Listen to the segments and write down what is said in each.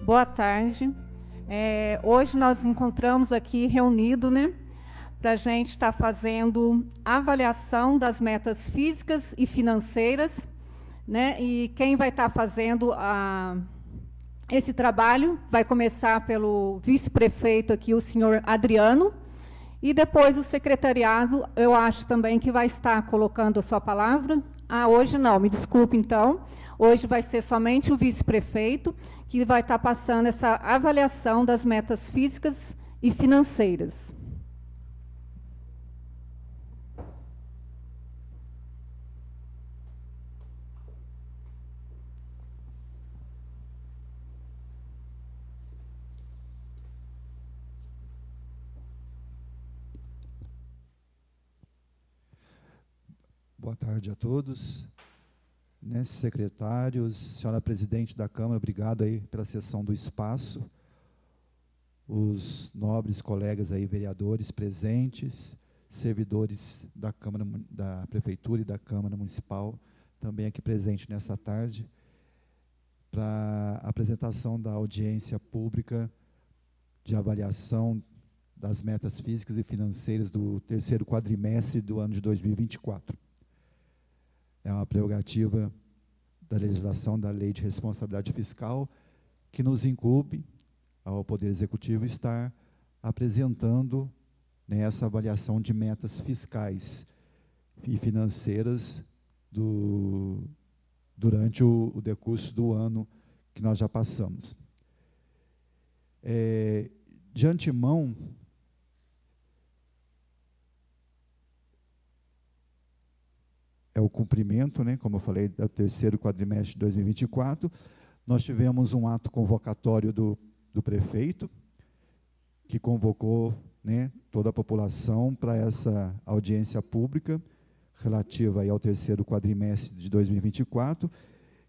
Boa tarde. Hoje nós nos encontramos aqui reunidos, né, para a gente estar fazendo avaliação das metas físicas e financeiras, né, e quem vai estar fazendo esse trabalho vai começar pelo vice-prefeito aqui, o senhor Adriano, e depois o secretariado, eu acho também que vai estar colocando a sua palavra. Hoje não, me desculpe então. Hoje vai ser somente o vice-prefeito que vai estar passando essa avaliação das metas físicas e financeiras. Boa tarde a todos, secretários, senhora presidente da Câmara, obrigado aí pela cessão do espaço, os nobres colegas aí, vereadores presentes, servidores da Câmara, da Prefeitura e da Câmara Municipal, também aqui presente nessa tarde, para a apresentação da audiência pública de avaliação das metas físicas e financeiras do terceiro quadrimestre do ano de 2024. É uma prerrogativa da legislação da Lei de Responsabilidade Fiscal que nos incumbe ao Poder Executivo estar apresentando essa avaliação de metas fiscais e financeiras durante o decurso do ano que nós já passamos. De antemão, é o cumprimento, como eu falei, do terceiro quadrimestre de 2024. Nós tivemos um ato convocatório do prefeito, que convocou toda a população para essa audiência pública relativa aí ao terceiro quadrimestre de 2024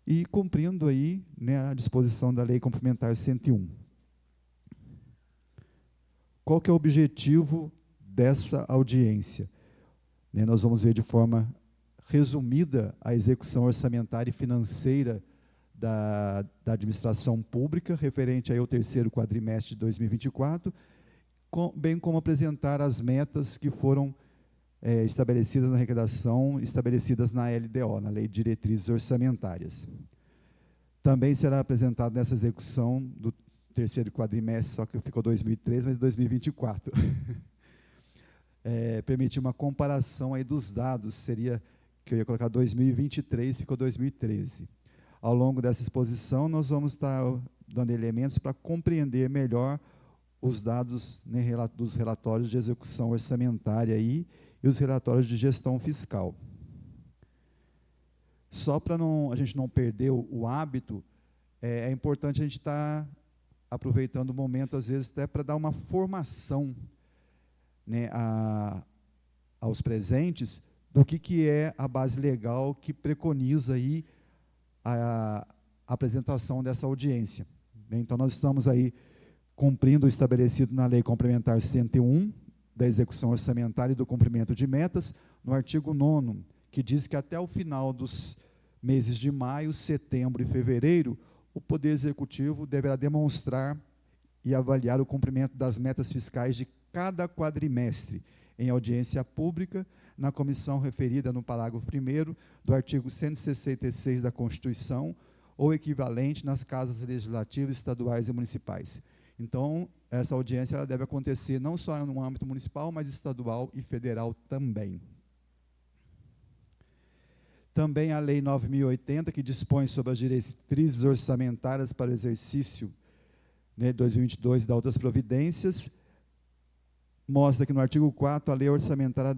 e cumprindo aí a disposição da Lei Complementar 101. Qual que é o objetivo dessa audiência? Nós vamos ver de forma resumida a execução orçamentária e financeira da administração pública, referente aí ao terceiro quadrimestre de 2024, bem como apresentar as metas que foram estabelecidas na arrecadação, estabelecidas na LDO, na Lei de Diretrizes Orçamentárias. Também será apresentado nessa execução do terceiro quadrimestre, só que ficou 2013, mas 2024. Permitir uma comparação aí dos dados, seria que eu ia colocar 2023, ficou 2013. Ao longo dessa exposição, nós vamos estar dando elementos para compreender melhor os dados dos relatórios de execução orçamentária aí, e os relatórios de gestão fiscal. Só para a gente não perder o hábito, é importante a gente estar aproveitando o momento, às vezes, até para dar uma formação aos presentes, do que é a base legal que preconiza aí a apresentação dessa audiência. Então, nós estamos aí cumprindo o estabelecido na Lei Complementar 101, da execução orçamentária e do cumprimento de metas, no artigo 9º, que diz que até o final dos meses de maio, setembro e fevereiro, o Poder Executivo deverá demonstrar e avaliar o cumprimento das metas fiscais de cada quadrimestre, em audiência pública, na comissão referida no parágrafo 1º do artigo 166 da Constituição, ou equivalente nas casas legislativas estaduais e municipais. Então, essa audiência ela deve acontecer não só no âmbito municipal, mas estadual e federal também. Também a Lei 9.080, que dispõe sobre as diretrizes orçamentárias para o exercício 2022 e das outras providências, mostra que no artigo 4º, a lei orçamentária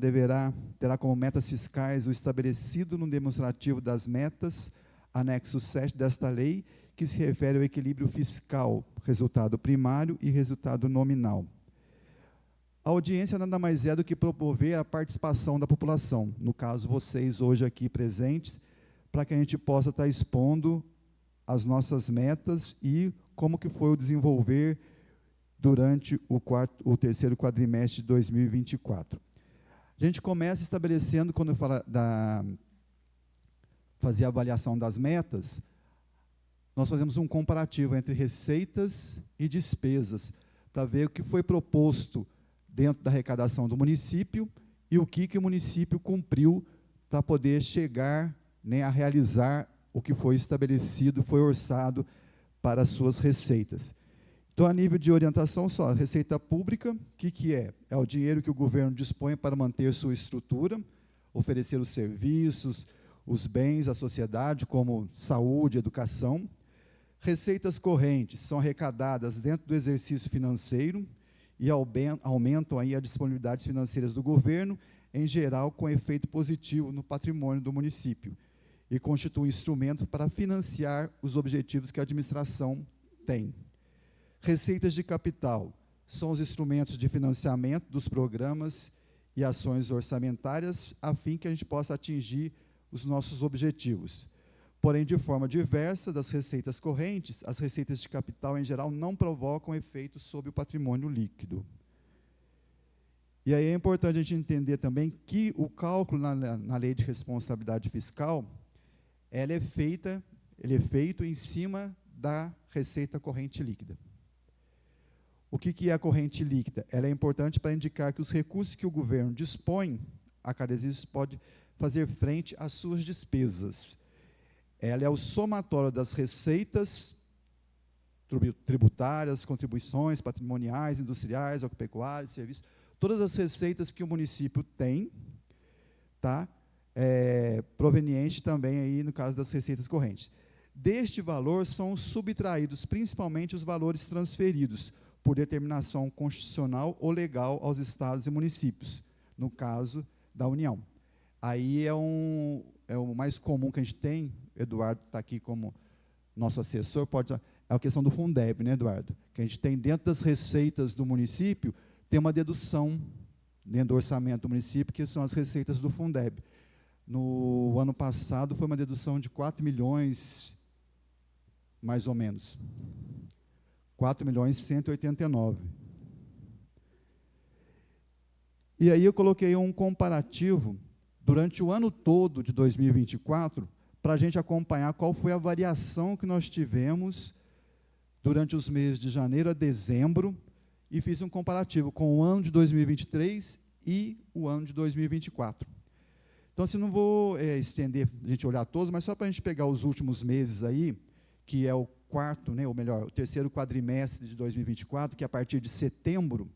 terá como metas fiscais o estabelecido no demonstrativo das metas, anexo 7 desta lei, que se refere ao equilíbrio fiscal, resultado primário e resultado nominal. A audiência nada mais é do que promover a participação da população, no caso vocês hoje aqui presentes, para que a gente possa estar expondo as nossas metas e como que foi o desenvolver durante o terceiro quadrimestre de 2024. A gente começa estabelecendo, quando fala fazer a avaliação das metas, nós fazemos um comparativo entre receitas e despesas, para ver o que foi proposto dentro da arrecadação do município e o que o município cumpriu para poder chegar, né, a realizar o que foi estabelecido, foi orçado para as suas receitas. Então, a nível de orientação, só, a receita pública, o que é? É o dinheiro que o governo dispõe para manter sua estrutura, oferecer os serviços, os bens à sociedade, como saúde, educação. Receitas correntes são arrecadadas dentro do exercício financeiro e aumentam aí as disponibilidades financeiras do governo, em geral, com efeito positivo no patrimônio do município, e constitui um instrumento para financiar os objetivos que a administração tem. Receitas de capital são os instrumentos de financiamento dos programas e ações orçamentárias, a fim que a gente possa atingir os nossos objetivos. Porém, de forma diversa das receitas correntes, as receitas de capital, em geral, não provocam efeitos sobre o patrimônio líquido. E aí é importante a gente entender também que o cálculo na lei de responsabilidade fiscal, ele é feito em cima da receita corrente líquida. O que é a corrente líquida? Ela é importante para indicar que os recursos que o governo dispõe, a cada exercício pode fazer frente às suas despesas. Ela é o somatório das receitas tributárias, contribuições patrimoniais, industriais, agropecuárias, serviços, todas as receitas que o município tem, tá? Proveniente também, aí, no caso das receitas correntes. Deste valor são subtraídos principalmente os valores transferidos, por determinação constitucional ou legal aos estados e municípios, no caso da União. Aí é o mais comum que a gente tem, Eduardo está aqui como nosso assessor, é a questão do Fundeb, né, Eduardo? Que a gente tem dentro das receitas do município, tem uma dedução dentro do orçamento do município, que são as receitas do Fundeb. No ano passado, foi uma dedução de 4 milhões, mais ou menos. 4.189.000. E aí eu coloquei um comparativo durante o ano todo de 2024, para a gente acompanhar qual foi a variação que nós tivemos durante os meses de janeiro a dezembro, e fiz um comparativo com o ano de 2023 e o ano de 2024. Então, assim, não vou estender, a gente olhar todos, mas só para a gente pegar os últimos meses aí, que é o quarto, né, ou melhor, o terceiro quadrimestre de 2024, que é a partir de setembro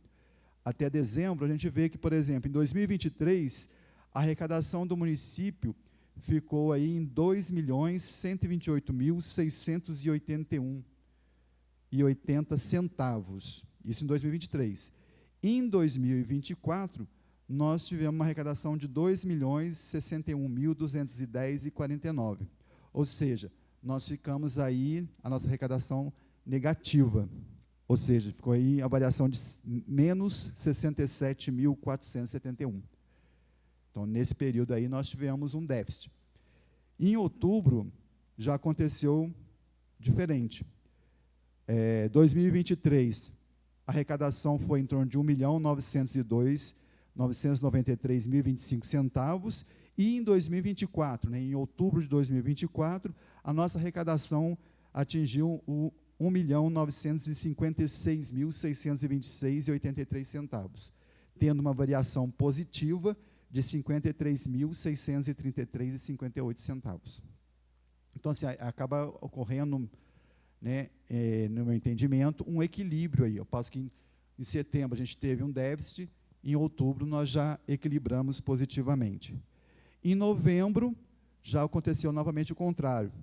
até dezembro, a gente vê que, por exemplo, em 2023, a arrecadação do município ficou aí em 2.128.681,80 isso em 2023. Em 2024, nós tivemos uma arrecadação de 2.061.210,49, ou seja, nós ficamos aí, a nossa arrecadação negativa, ou seja, ficou aí a variação de menos 67.471. Então, nesse período aí, nós tivemos um déficit. Em outubro, já aconteceu diferente. 2023, a arrecadação foi em torno de 1.902.993.025 centavos, e em 2024, né, em outubro de 2024, a nossa arrecadação atingiu o 1.956.626,83 centavos, tendo uma variação positiva de 53.633,58 centavos. Então, assim, acaba ocorrendo, né, no meu entendimento, um equilíbrio aí. Eu passo que em setembro a gente teve um déficit, em outubro nós já equilibramos positivamente. Em novembro, já aconteceu novamente o contrário.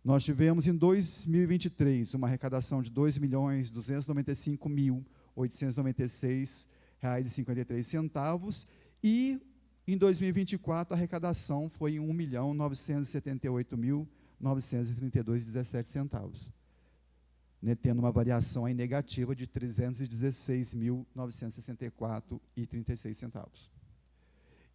Nós tivemos em 2023 uma arrecadação de R$ 2.295.896,53 e em 2024 a arrecadação foi em R$ 1.978.932,17, né, tendo uma variação aí negativa de R$ 316.964,36.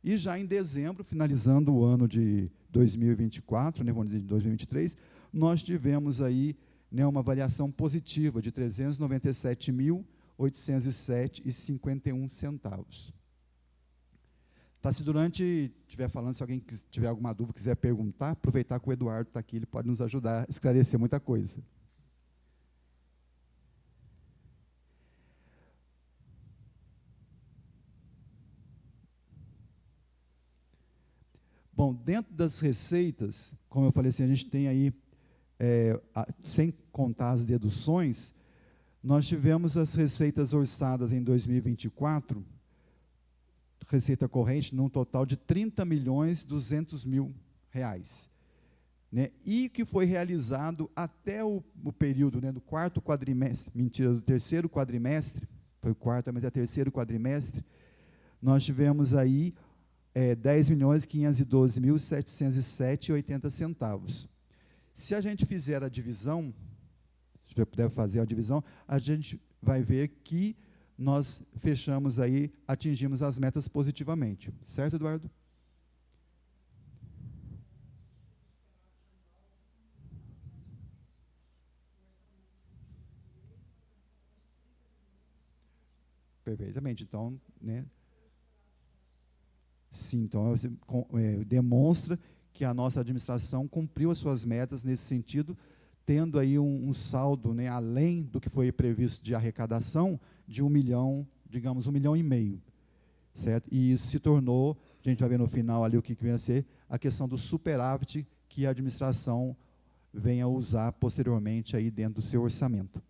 E já em dezembro, finalizando o ano de 2024, né, vamos dizer, de 2023, nós tivemos aí, né, uma variação positiva de R$ 397.807,51. Para se durante estiver falando, se alguém tiver alguma dúvida, quiser perguntar, aproveitar que o Eduardo está aqui, ele pode nos ajudar a esclarecer muita coisa. Bom, dentro das receitas, como eu falei assim, a gente tem aí, sem contar as deduções, nós tivemos as receitas orçadas em 2024, receita corrente, num total de R$ 30.200.000, né? E que foi realizado até o período, né, do quarto quadrimestre, do terceiro quadrimestre, foi o quarto, mas é o terceiro quadrimestre, nós tivemos aí R$ 10.512.707,80. Se a gente fizer a divisão, se você puder fazer a divisão, a gente vai ver que nós fechamos aí, atingimos as metas positivamente. Certo, Eduardo? Perfeitamente. Então, né? Sim, então demonstra que a nossa administração cumpriu as suas metas nesse sentido, tendo aí um saldo, né, além do que foi previsto de arrecadação, de 1 milhão, digamos, 1,5 milhão, certo? E isso se tornou, a gente vai ver no final ali o que vem a ser, a questão do superávit que a administração venha a usar posteriormente aí dentro do seu orçamento.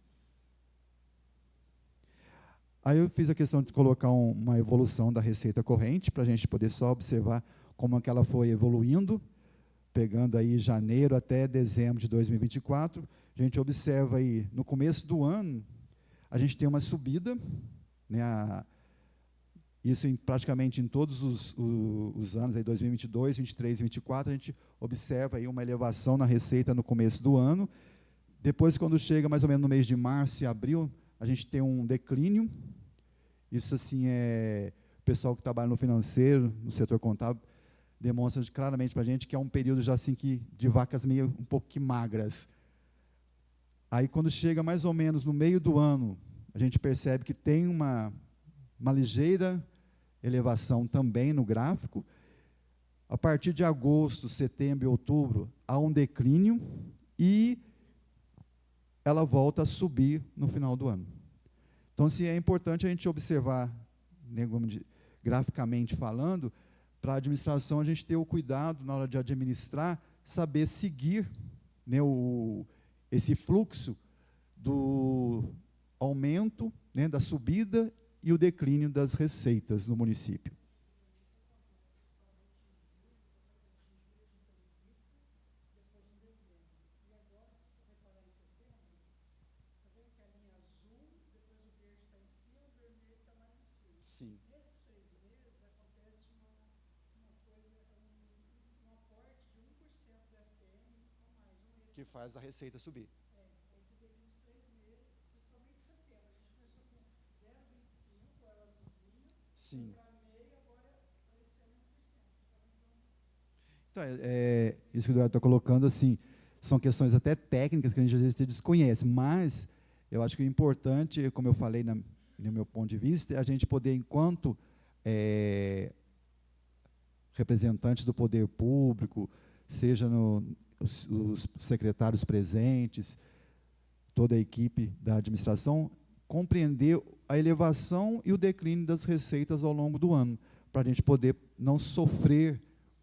Aí eu fiz a questão de colocar uma evolução da receita corrente, para a gente poder só observar como é que ela foi evoluindo, pegando aí janeiro até dezembro de 2024, a gente observa aí, no começo do ano, a gente tem uma subida, né, isso praticamente em todos os anos, aí 2022, 23 e 24, a gente observa aí uma elevação na receita no começo do ano, depois quando chega mais ou menos no mês de março e abril, a gente tem um declínio, isso assim o pessoal que trabalha no financeiro, no setor contábil, demonstra claramente para a gente que é um período já assim de vacas meio um pouco que magras. Aí quando chega mais ou menos no meio do ano, a gente percebe que tem uma ligeira elevação também no gráfico. A partir de agosto, setembro e outubro, há um declínio e ela volta a subir no final do ano. Então, assim, é importante a gente observar, né, graficamente falando, para a administração a gente ter o cuidado na hora de administrar, saber seguir, né, esse fluxo do aumento, né, da subida e o declínio das receitas no município. Sim. Nesses 3 meses acontece uma coisa, um aporte de 1% do FPM a mais, que faz a receita subir. Aí você vê que nos 3 meses, principalmente em setembro, a gente começou com 0,25, a azulzinha, sim, para meio, agora apareceu 1%. Então, isso que o Eduardo está colocando, assim, são questões até técnicas que a gente às vezes desconhece, mas eu acho que o importante, como eu falei no meu ponto de vista, é a gente poder, enquanto representantes do poder público, seja os secretários presentes, toda a equipe da administração, compreender a elevação e o declínio das receitas ao longo do ano, para a gente poder não sofrer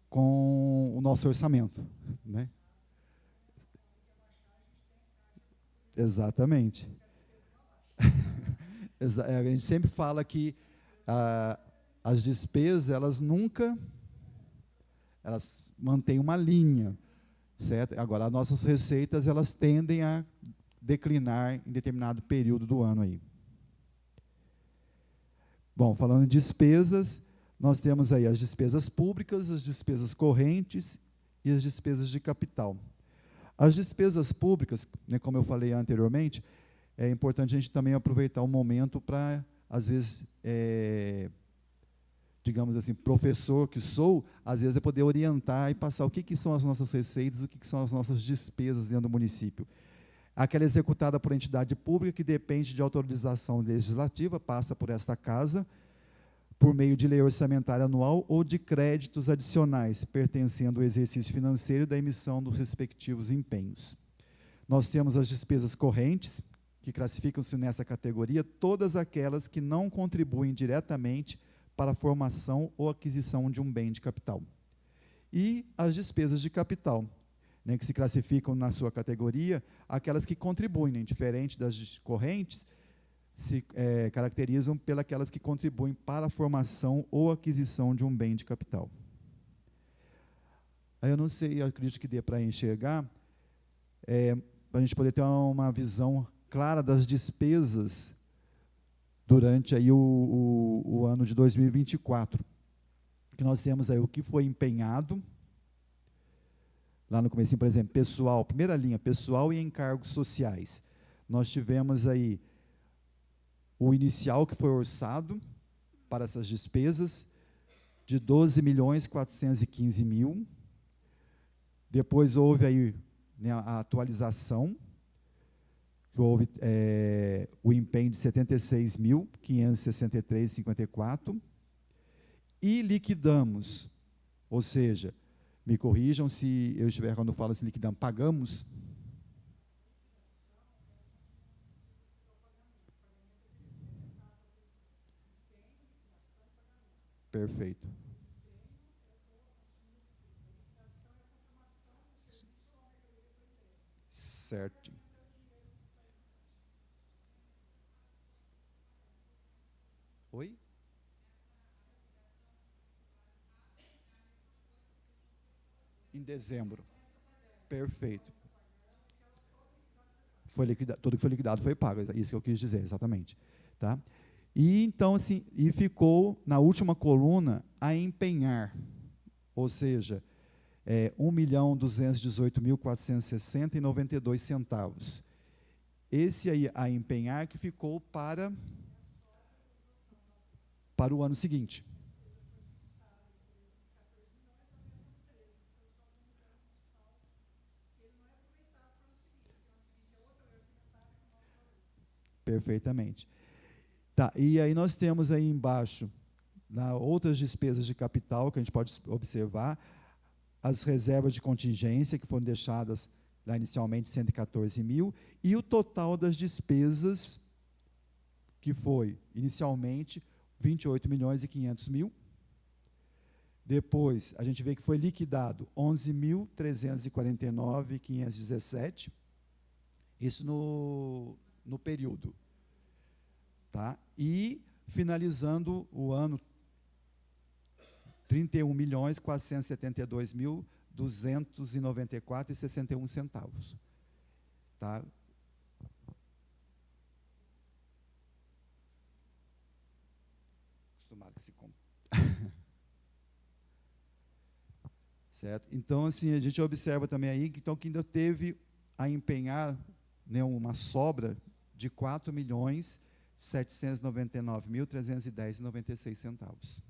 com o nosso orçamento, né? Exatamente. A gente sempre fala que as despesas, elas mantêm uma linha, certo? Agora, as nossas receitas, elas tendem a declinar em determinado período do ano aí. Bom, falando em despesas, nós temos aí as despesas públicas, as despesas correntes e as despesas de capital. As despesas públicas, né, como eu falei anteriormente, é importante a gente também aproveitar o momento para, às vezes, digamos assim, professor que sou, às vezes é poder orientar e passar o que são as nossas receitas, o que são as nossas despesas dentro do município. Aquela executada por entidade pública que depende de autorização legislativa, passa por esta casa, por meio de lei orçamentária anual ou de créditos adicionais, pertencendo ao exercício financeiro da emissão dos respectivos empenhos. Nós temos as despesas correntes, que classificam-se nessa categoria todas aquelas que não contribuem diretamente para a formação ou aquisição de um bem de capital. E as despesas de capital, né, que se classificam na sua categoria, aquelas que contribuem, né, diferente das correntes, se caracterizam pelas que contribuem para a formação ou aquisição de um bem de capital. Aí eu não sei, eu acredito que dê para enxergar, para a gente poder ter uma visão clara das despesas durante aí o ano de 2024. Que nós temos aí o que foi empenhado, lá no comecinho, por exemplo, pessoal, primeira linha, pessoal e encargos sociais. Nós tivemos aí o inicial que foi orçado para essas despesas, de 12.415.000. Depois houve aí, né, a atualização, que houve o empenho de 76.563,54, e liquidamos, ou seja, me corrijam se eu estiver, quando eu falo assim, liquidamos, pagamos. Perfeito. Certo. Oi? Em dezembro. Perfeito. Foi liquidado, tudo que foi liquidado foi pago, isso que eu quis dizer, exatamente. Tá? E então, assim, e ficou na última coluna a empenhar, ou seja, 1.218.460,92 centavos. Esse aí, a empenhar, que ficou para o ano seguinte. Perfeitamente. Tá, e aí nós temos aí embaixo, outras despesas de capital, que a gente pode observar, as reservas de contingência, que foram deixadas lá inicialmente 114.000, e o total das despesas, que foi, inicialmente, 28.500.000. Depois, a gente vê que foi liquidado 11.349.517, isso no período. Tá? E, finalizando o ano, 31.472.294,61 centavos. Tá? Acostumado que se certo? Então, assim, a gente observa também aí que, então, que ainda teve a empenhar, né, uma sobra de 4.799.310,96 centavos.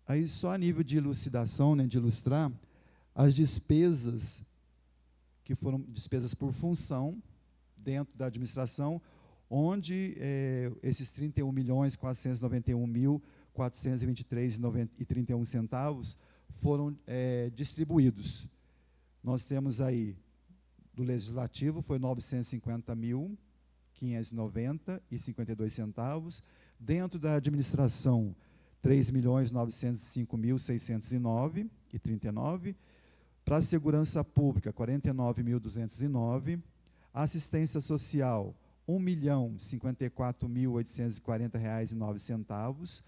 Aí, só a nível de elucidação, né, de ilustrar, as despesas, que foram despesas por função, dentro da administração, onde esses 31.491.423,31 centavos foram distribuídos. Nós temos aí, do Legislativo, foi 950.590,52 centavos. Dentro da administração, 3.905.609,39. Para a Segurança Pública, 49.209. Assistência Social, R$ 1.054.840,09.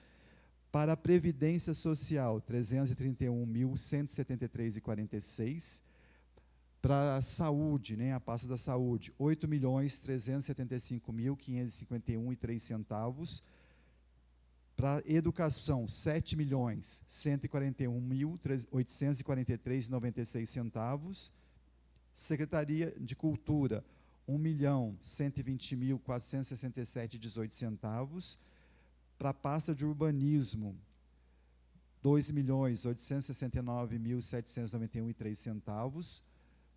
Para a Previdência Social, 331.173,46. Para a Saúde, né, a pasta da Saúde, 8.375.551,03 centavos. Para Educação, 7.141.843,96 centavos. Secretaria de Cultura, 1.120.467,18 centavos. Para a pasta de Urbanismo, 2.869.791,03 centavos.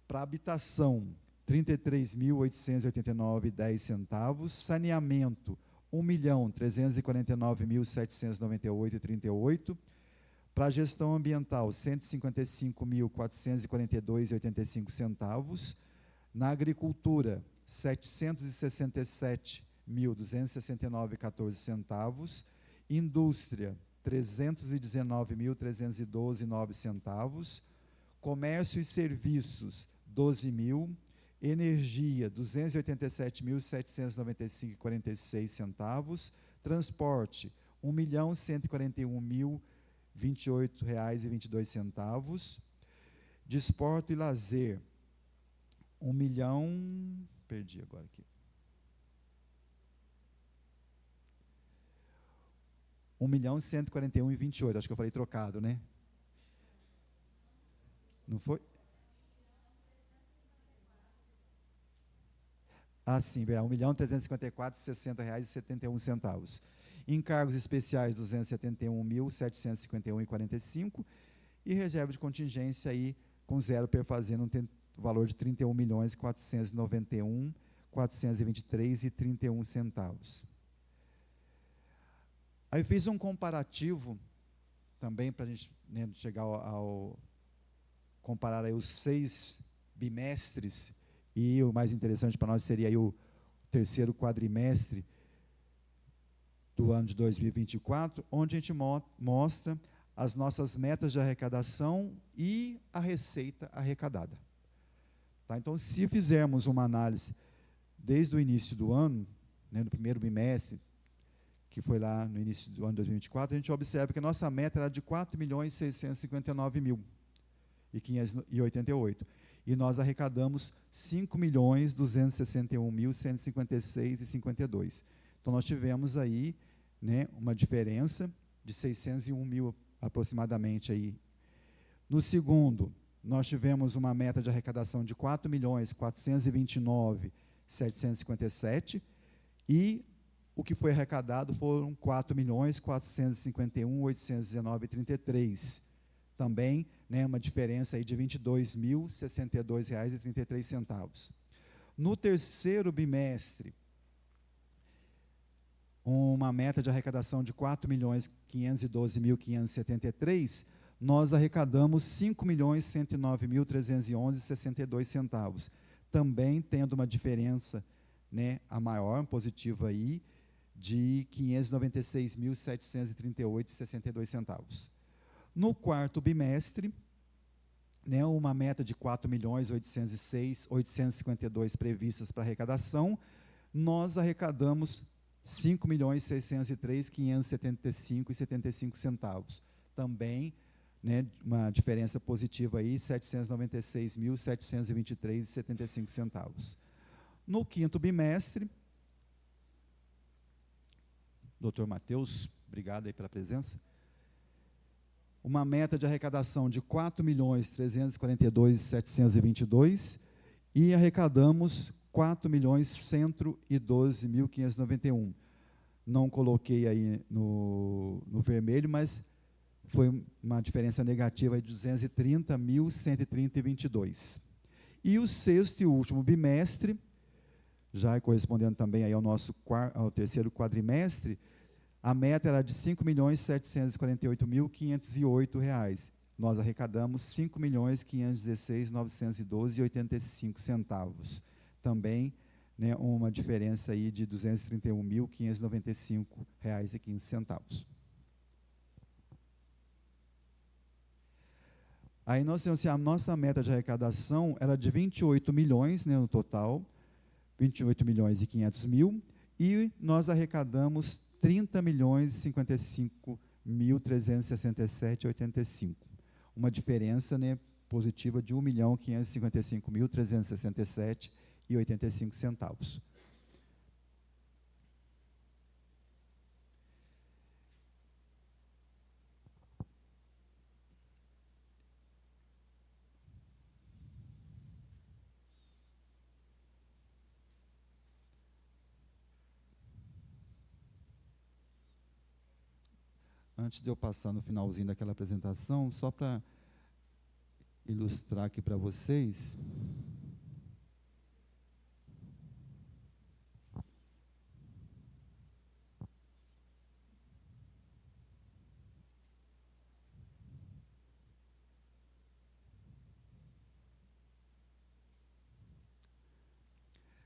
Para habitação, R$ 33.889,10. Saneamento, R$ 1.349.798,38. Para gestão ambiental, R$ 155.442,85. Na agricultura, R$ 767.269,14. Indústria, R$ 319.312,09. Comércio e serviços, 12.000. Energia, R$ 287.795,46. Transporte, R$ 1.141.028,22. Desporto e lazer, perdi agora aqui. R$ 1.141.028, acho que eu falei trocado, né? Não foi? Ah, sim, R$ 1.354.060,71. Encargos especiais, R$ 271.751,45. E reserva de contingência aí, com zero perfazendo, um valor de R$ 31.491.423,31. Aí fiz um comparativo, também para a gente, né, chegar comparar aí os 6 bimestres, e o mais interessante para nós seria aí o terceiro quadrimestre do ano de 2024, onde a gente mostra as nossas metas de arrecadação e a receita arrecadada. Tá? Então, se fizermos uma análise desde o início do ano, né, no primeiro bimestre, que foi lá no início do ano de 2024, a gente observa que a nossa meta era de 4.659.588. E nós arrecadamos 5.261.156,52. Então, nós tivemos aí, né, uma diferença de 601 mil aproximadamente. Aí. No segundo, nós tivemos uma meta de arrecadação de 4.429.757 e o que foi arrecadado foram 4.451.819,33. Também, né, uma diferença aí de R$ 22.062,33. No terceiro bimestre, uma meta de arrecadação de 4.512.573, nós arrecadamos 5.109.311,62. Também tendo uma diferença, né, a maior, positiva aí, de 596.738,62. No quarto bimestre, né, uma meta de 4.806.852 previstas para arrecadação, nós arrecadamos 5.603.575,75. Também, né, uma diferença positiva aí, 796.723,75. No quinto bimestre, doutor Matheus, obrigado aí pela presença, uma meta de arrecadação de 4.342.722 e arrecadamos 4.112.591. Não coloquei aí no vermelho, mas foi uma diferença negativa de 230.130,22. E o sexto e último bimestre, já correspondendo também aí ao terceiro quadrimestre, a meta era de R$ 5.748.508. Nós arrecadamos R$ 5.516.912,85. Também, né, uma diferença aí de R$ 231.595,15. Aí nós temos assim, a nossa meta de arrecadação era de 28 milhões, né, no total, 28.500.000, e nós arrecadamos 30.055.367,85. Uma diferença, né, positiva de 1.555.367,85. Antes de eu passar no finalzinho daquela apresentação, só para ilustrar aqui para vocês.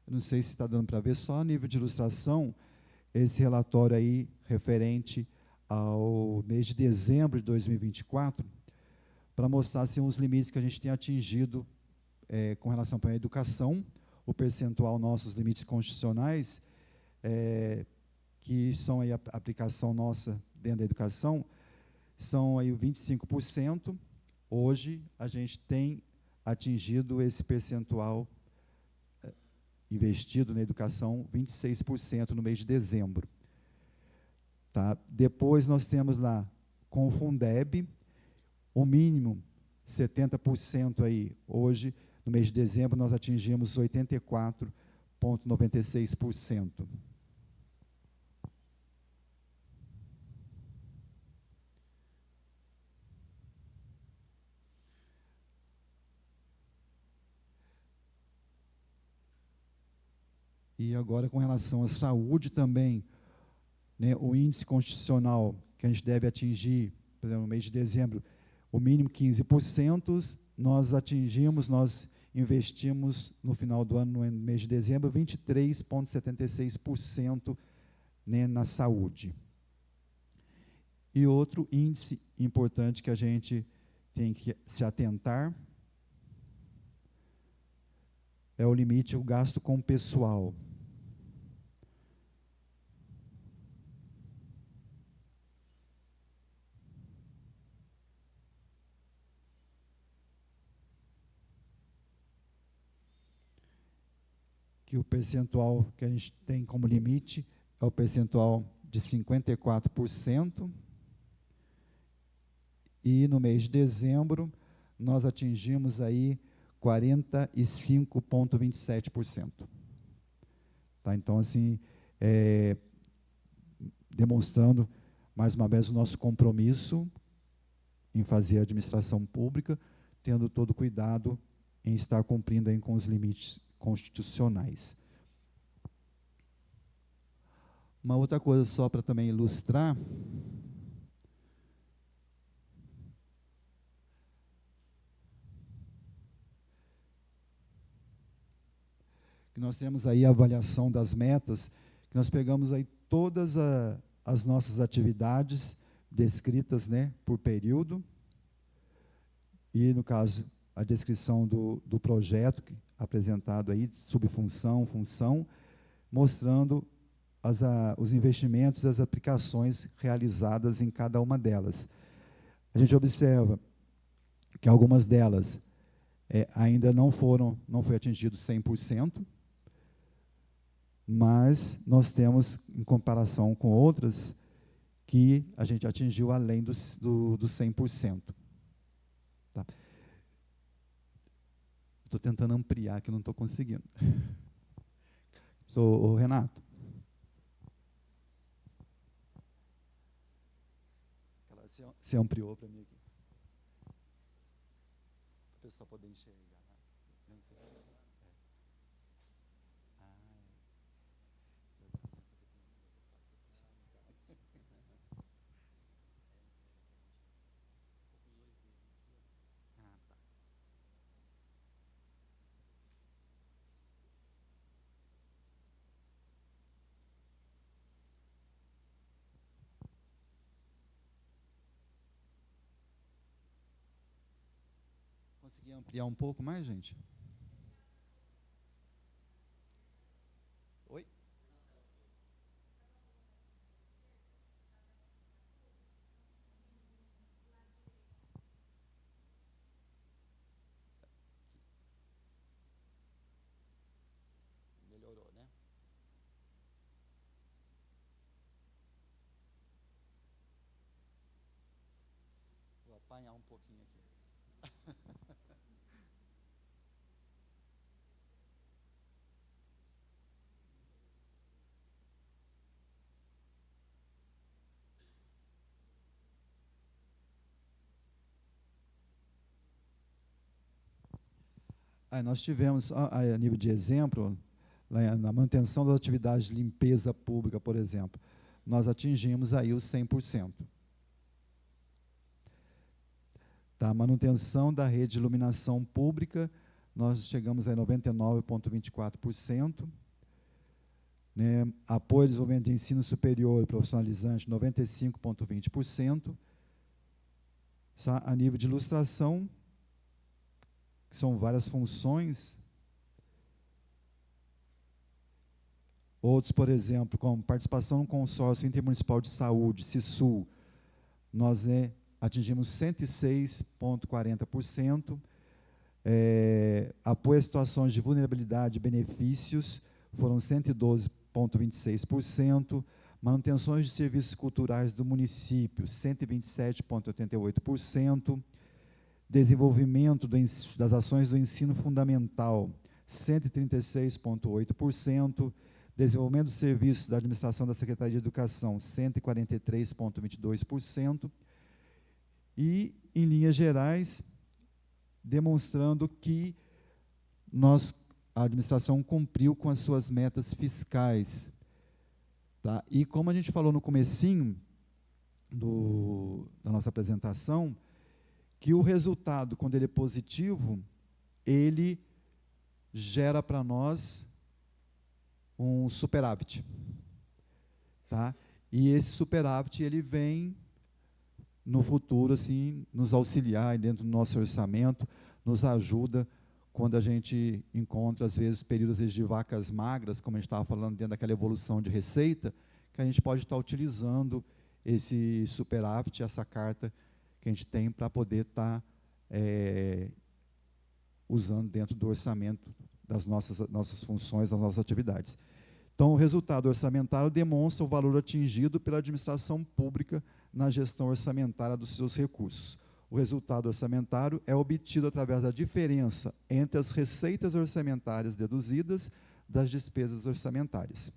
Não sei se está dando para ver, só a nível de ilustração, esse relatório aí referente ao mês de dezembro de 2024, para mostrar assim, os limites que a gente tem atingido com relação à educação, o percentual nossos limites constitucionais, que são aí a aplicação nossa dentro da educação, são aí 25%. Hoje a gente tem atingido esse percentual investido na educação, 26% no mês de dezembro. Tá? Depois nós temos lá, com o Fundeb, o mínimo 70% aí. Hoje, no mês de dezembro, nós atingimos 84,96%. E agora, com relação à saúde também, né, o índice constitucional que a gente deve atingir, por exemplo, no mês de dezembro, o mínimo 15%, nós atingimos, nós investimos no final do ano, no mês de dezembro, 23,76%, né, na saúde. E outro índice importante que a gente tem que se atentar é o limite, o gasto com o pessoal. Que o percentual que a gente tem como limite é o percentual de 54%, e no mês de dezembro nós atingimos aí 45,27%. Tá? Então, assim, demonstrando mais uma vez o nosso compromisso em fazer a administração pública, tendo todo cuidado em estar cumprindo aí com os limites constitucionais. Uma outra coisa só para também ilustrar, que nós temos aí a avaliação das metas, que nós pegamos aí todas as nossas atividades descritas, né, por período, e no caso a descrição do projeto apresentado aí, subfunção, função, mostrando os investimentos e as aplicações realizadas em cada uma delas. A gente observa que algumas delas ainda não foi atingido 100%, mas nós temos, em comparação com outras, que a gente atingiu além do 100%. Tá? Estou tentando ampliar, que não estou conseguindo. Ô, Renato. Você ampliou para mim aqui. Para o pessoal poder enxergar. Conseguir ampliar um pouco mais, gente? Oi? Melhorou, né? Vou apanhar um pouquinho aqui. Nós tivemos, a nível de exemplo, na manutenção das atividades de limpeza pública, por exemplo, nós atingimos aí os 100%. Tá? Manutenção da rede de iluminação pública, nós chegamos a 99,24%. Né? Apoio ao desenvolvimento de ensino superior e profissionalizante, 95,20%. A nível de ilustração, que são várias funções. Outros, por exemplo, como participação no consórcio intermunicipal de saúde, CISUL, nós atingimos 106,40%. Apoio a situações de vulnerabilidade e benefícios, foram 112,26%. Manutenções de serviços culturais do município, 127,88%. Desenvolvimento das ações do ensino fundamental, 136,8%. Desenvolvimento dos serviços da administração da Secretaria de Educação, 143,22%. E, em linhas gerais, demonstrando que a administração cumpriu com as suas metas fiscais. Tá? E como a gente falou no comecinho da nossa apresentação, que o resultado, quando ele é positivo, ele gera para nós um superávit. Tá? E esse superávit, ele vem no futuro, assim, nos auxiliar dentro do nosso orçamento, nos ajuda quando a gente encontra, às vezes, períodos de vacas magras, como a gente estava falando, dentro daquela evolução de receita, que a gente pode estar utilizando esse superávit, essa carta que a gente tem para poder estar usando dentro do orçamento das nossas funções, das nossas atividades. Então, o resultado orçamentário demonstra o valor atingido pela administração pública na gestão orçamentária dos seus recursos. O resultado orçamentário é obtido através da diferença entre as receitas orçamentárias deduzidas das despesas orçamentárias.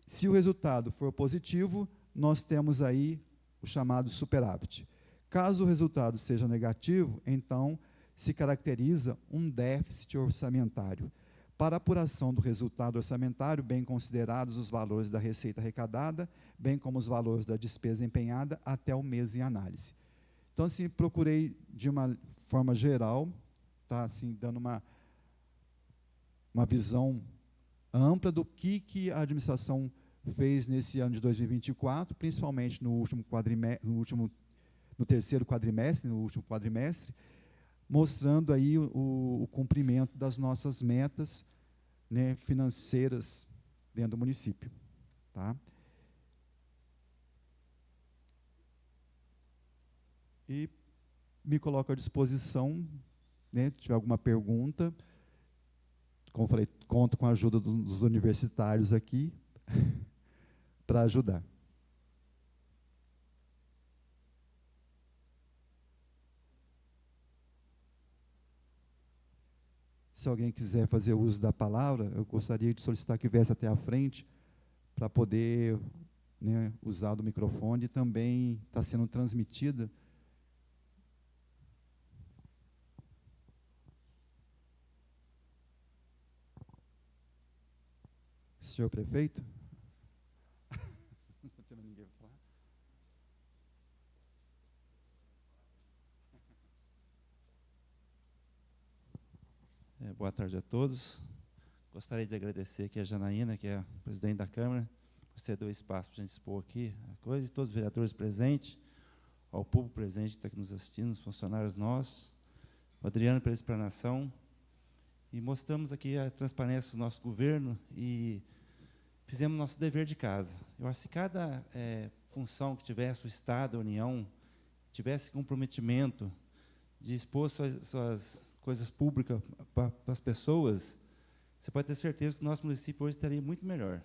Se o resultado for positivo, nós temos aí o chamado superávit. Caso o resultado seja negativo, então se caracteriza um déficit orçamentário. Para apuração do resultado orçamentário, bem considerados os valores da receita arrecadada, bem como os valores da despesa empenhada até o mês em análise. Então, assim, procurei de uma forma geral, tá, assim, dando uma visão ampla do que a administração fez nesse ano de 2024, principalmente no terceiro quadrimestre, no último quadrimestre, mostrando aí o cumprimento das nossas metas, né, financeiras dentro do município. Tá? E me coloco à disposição, né, se tiver alguma pergunta. Como falei, conto com a ajuda dos universitários aqui para ajudar. Se alguém quiser fazer uso da palavra, eu gostaria de solicitar que viesse até a frente para poder, né, usar do microfone. E também está sendo transmitida. Senhor prefeito? Não tem ninguém para falar. Boa tarde a todos. Gostaria de agradecer aqui a Janaína, que é a presidente da Câmara, por ceder o espaço para a gente expor aqui a coisa, e todos os vereadores presentes, ao público presente que está aqui nos assistindo, os funcionários nossos, o Adriano pela explanação, e mostramos aqui a transparência do nosso governo e fizemos nosso dever de casa. Eu acho que se cada função que tivesse o Estado, a União, tivesse comprometimento de expor suas coisas públicas para as pessoas, você pode ter certeza que o nosso município hoje estaria muito melhor.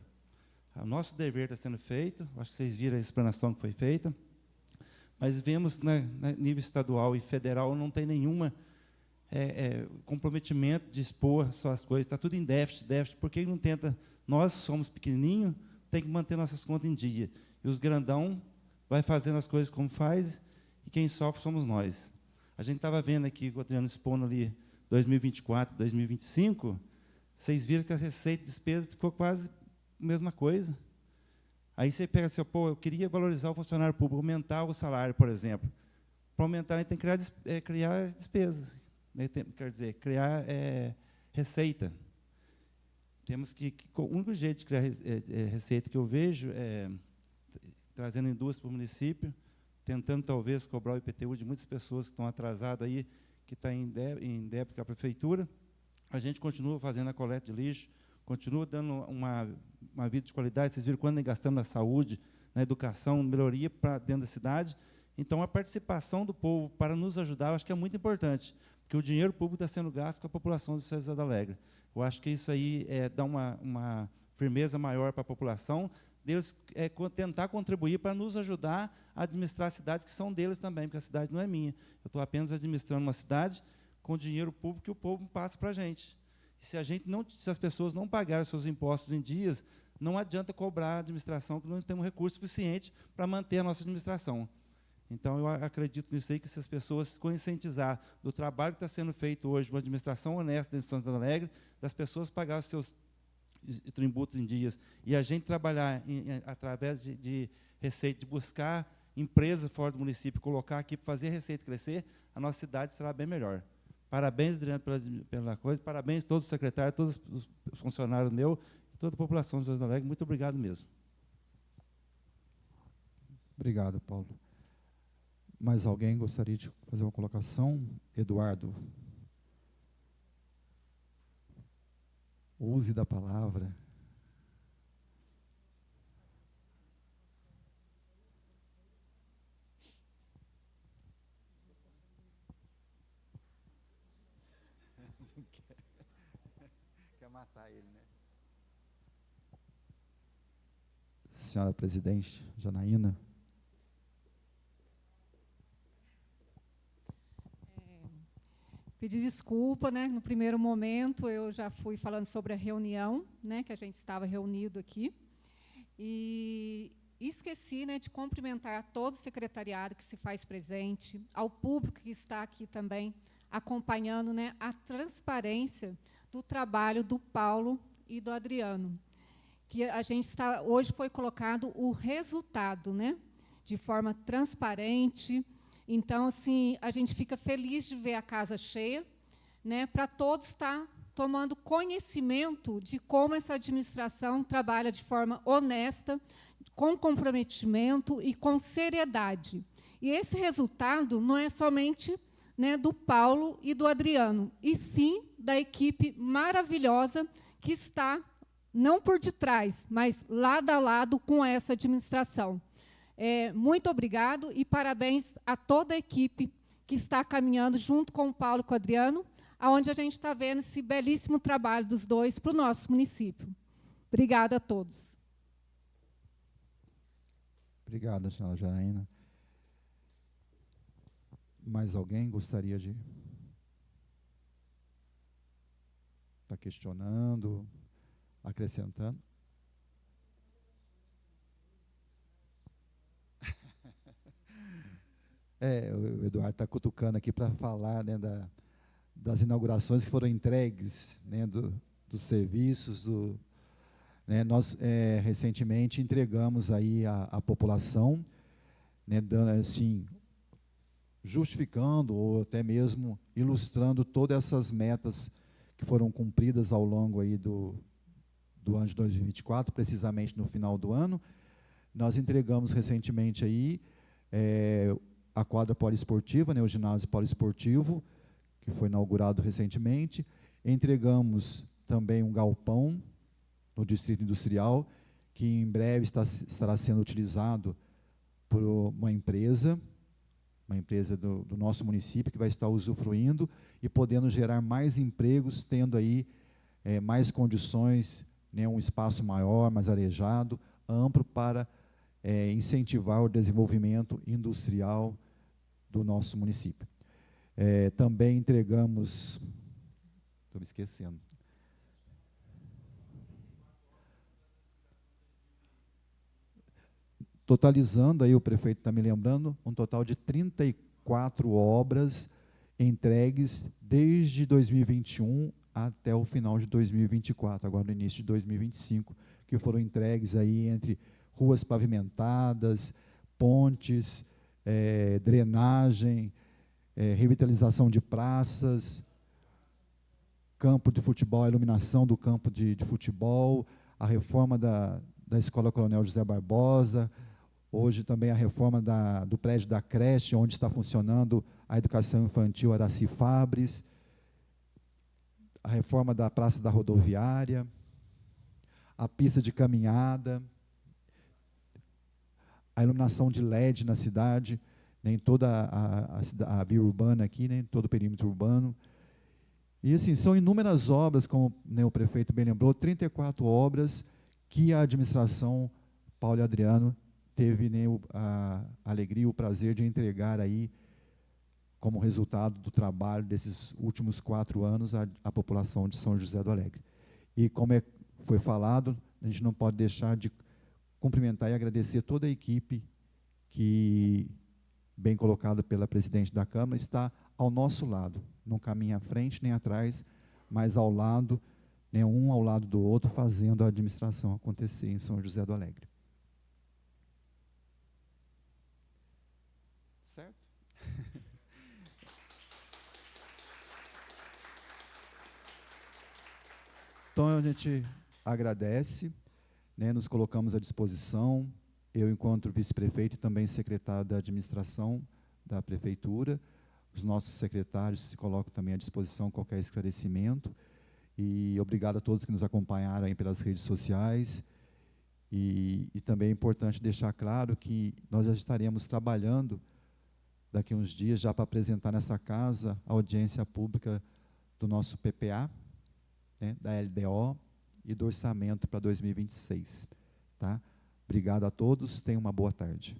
O nosso dever está sendo feito, acho que vocês viram a explanação que foi feita, mas vemos, na nível estadual e federal, não tem nenhuma comprometimento de expor suas coisas, está tudo em déficit, porque não tenta, nós somos pequenininhos, tem que manter nossas contas em dia, e os grandão vai fazendo as coisas como faz, e quem sofre somos nós. A gente estava vendo aqui, o Adriano expondo ali, 2024, 2025, vocês viram que a receita e despesa ficou quase a mesma coisa. Aí você pega assim, pô, eu queria valorizar o funcionário público, aumentar o salário, por exemplo. Para aumentar, a gente tem que criar despesa, né? Quer dizer, criar receita. Temos o único jeito de criar receita que eu vejo é trazendo indústria para o município, tentando, talvez, cobrar o IPTU de muitas pessoas que estão atrasadas aí, que estão em débito com a prefeitura. A gente continua fazendo a coleta de lixo, continua dando uma vida de qualidade. Vocês viram quando gastamos na saúde, na educação, melhoria para dentro da cidade. Então, a participação do povo para nos ajudar, eu acho que é muito importante, porque o dinheiro público está sendo gasto com a população de César da Alegre. Eu acho que isso aí dá uma firmeza maior para a população, deles tentar contribuir para nos ajudar a administrar a cidade, que são deles também, porque a cidade não é minha. Eu estou apenas administrando uma cidade com dinheiro público que o povo passa para a gente. Se as pessoas não pagarem seus impostos em dias, não adianta cobrar a administração, que não temos recurso suficiente para manter a nossa administração. Então, eu acredito nisso aí, que se as pessoas se conscientizar do trabalho que está sendo feito hoje, uma administração honesta dentro de São José do Alegre, das pessoas pagarem os seus tributos em dias, e a gente trabalhar através de receita, de buscar empresas fora do município, colocar aqui para fazer a receita crescer, a nossa cidade será bem melhor. Parabéns, Adriano, pela coisa, parabéns a todos os secretários, todos os funcionários meus, e toda a população de São José do Alegre. Muito obrigado mesmo. Obrigado, Paulo. Mais alguém gostaria de fazer uma colocação? Eduardo. Use da palavra. Quer matar ele, né? Senhora presidente, Janaína. Pedir desculpa, né? No primeiro momento eu já fui falando sobre a reunião, né? Que a gente estava reunido aqui, e esqueci, né, de cumprimentar todo o secretariado que se faz presente, ao público que está aqui também acompanhando, né, a transparência do trabalho do Paulo e do Adriano, que a gente está hoje foi colocado o resultado, né, de forma transparente. Então, assim, a gente fica feliz de ver a casa cheia, né, para todos estar tomando conhecimento de como essa administração trabalha de forma honesta, com comprometimento e com seriedade. E esse resultado não é somente, né, do Paulo e do Adriano, e sim da equipe maravilhosa que está, não por detrás, mas lado a lado com essa administração. Muito obrigado e parabéns a toda a equipe que está caminhando junto com o Paulo e com o Adriano, onde a gente está vendo esse belíssimo trabalho dos dois para o nosso município. Obrigada a todos. Obrigado, senhora Janaína. Mais alguém gostaria de estar questionando, acrescentando? O Eduardo está cutucando aqui para falar, né, das inaugurações que foram entregues, né, dos serviços. Né, nós, recentemente, entregamos aí à população, né, dando, assim, justificando ou até mesmo ilustrando todas essas metas que foram cumpridas ao longo aí do ano de 2024, precisamente no final do ano. Nós entregamos recentemente aí a quadra poliesportiva, né, o ginásio poliesportivo, que foi inaugurado recentemente. Entregamos também um galpão no Distrito Industrial, que em breve estará sendo utilizado por uma empresa do nosso município, que vai estar usufruindo e podendo gerar mais empregos, tendo aí mais condições, né, um espaço maior, mais arejado, amplo, para incentivar o desenvolvimento industrial do nosso município. Também entregamos, estou me esquecendo, totalizando, aí o prefeito está me lembrando, um total de 34 obras entregues desde 2021 até o final de 2024, agora no início de 2025, que foram entregues aí entre ruas pavimentadas, pontes, drenagem, revitalização de praças, campo de futebol, a iluminação do campo de futebol, a reforma da Escola Coronel José Barbosa, hoje também a reforma do prédio da creche, onde está funcionando a educação infantil Araci Fabres, a reforma da Praça da Rodoviária, a pista de caminhada, a iluminação de LED na cidade, né, em toda a via urbana aqui, né, em todo o perímetro urbano. E assim, são inúmeras obras, como, né, o prefeito bem lembrou, 34 obras que a administração Paulo e Adriano teve, né, a alegria e o prazer de entregar aí, como resultado do trabalho desses últimos 4 anos, à população de São José do Alegre. E como foi falado, a gente não pode deixar de cumprimentar e agradecer toda a equipe que, bem colocada pela presidente da Câmara, está ao nosso lado, não caminha à frente nem atrás, mas ao lado, né, um ao lado do outro, fazendo a administração acontecer em São José do Alegre. Certo? Então, a gente agradece, né, nos colocamos à disposição, eu, enquanto vice-prefeito e também secretário da administração da prefeitura, os nossos secretários se colocam também à disposição qualquer esclarecimento, e obrigado a todos que nos acompanharam aí pelas redes sociais, e também é importante deixar claro que nós já estaremos trabalhando daqui a uns dias já para apresentar nessa casa a audiência pública do nosso PPA, né, da LDO e do orçamento para 2026. Tá? Obrigado a todos, tenham uma boa tarde.